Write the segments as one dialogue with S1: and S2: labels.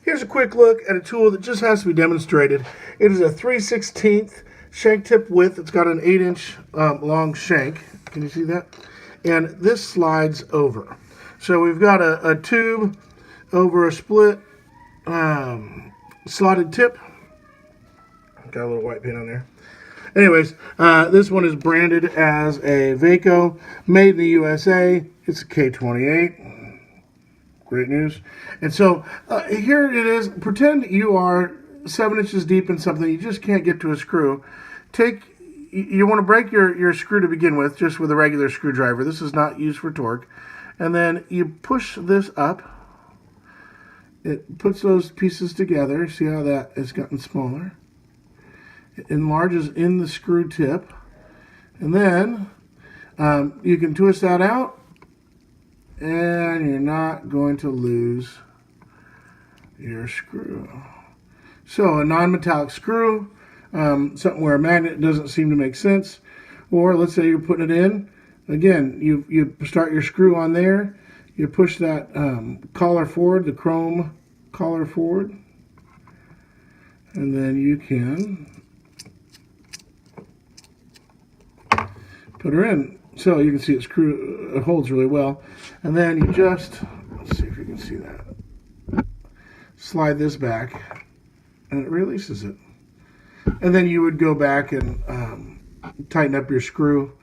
S1: Here's a quick look at a tool that just has to be demonstrated. It is a 3/16 shank tip width. It's got an 8-inch long shank. Can you see that? And this slides over. So we've got a tube over a split slotted tip. Got a little white paint on there. Anyways, this one is branded as a Vaco, made in the USA. It's a K28. Great news. And so here it is. Pretend you are 7 inches deep in something. You just can't get to a screw. You want to break your screw to begin with, just with a regular screwdriver. This is not used for torque. And then you push this up. It puts those pieces together. See how that has gotten smaller? It enlarges in the screw tip. And then you can twist that out, and you're not going to lose your screw. So a non-metallic screw, something where a magnet doesn't seem to make sense, or let's say you're putting it in. Again, you start your screw on there, you push that collar forward, the chrome collar forward, and then you can put her in. So you can see it holds really well. And then you just, let's see if you can see that, slide this back, and it releases it. And then you would go back and tighten up your screw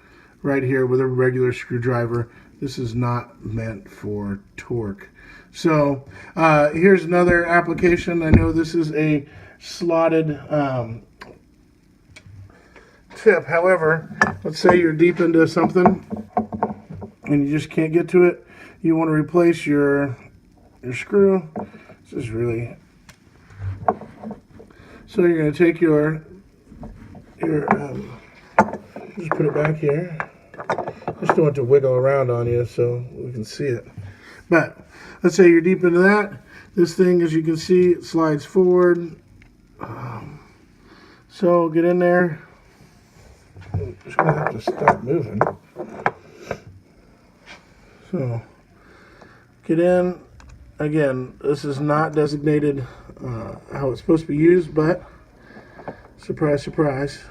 S1: right here with a regular screwdriver. This is not meant for torque. So here's another application. I know this is a slotted tip. However, let's say you're deep into something and you just can't get to it. You want to replace your screw. This is really, so you're going to take your just put it back here. Just don't want it to wiggle around on you so we can see it. But let's say you're deep into that. This thing, as you can see, it slides forward. So get in there. I'm just going to have to stop moving. So get in. Again, this is not designated how it's supposed to be used, but surprise, surprise,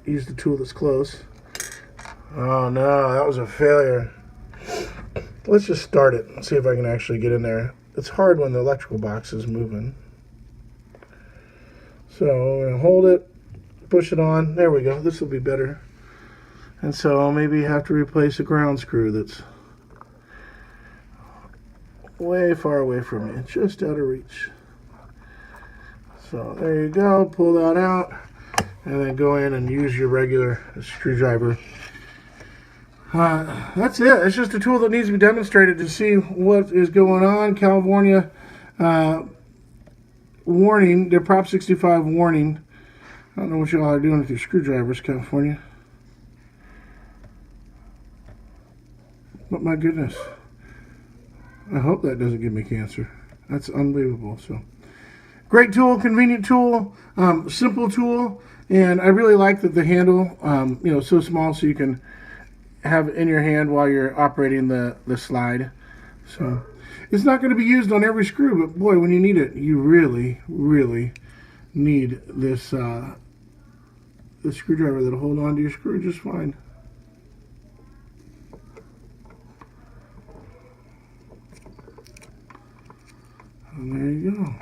S1: use the tool that's close. Oh no, that was a failure. Let's just start it and see if I can actually get in there. It's hard when the electrical box is moving. So we're going to hold it, push it on. There we go. This will be better. And so maybe you have to replace a ground screw that's way far away from you, just out of reach. So there you go. Pull that out and then go in and use your regular screwdriver. That's it. It's just a tool that needs to be demonstrated to see what is going on. California warning, their Prop 65 warning. I don't know what y'all are doing with your screwdrivers, California. But my goodness. I hope that doesn't give me cancer. That's unbelievable. So, great tool, convenient tool, simple tool, and I really like that the handle, so small so you can have it in your hand while you're operating the slide. So it's not going to be used on every screw, but boy, when you need it, you really, really need this this screwdriver that'll hold on to your screw just fine. And there you go.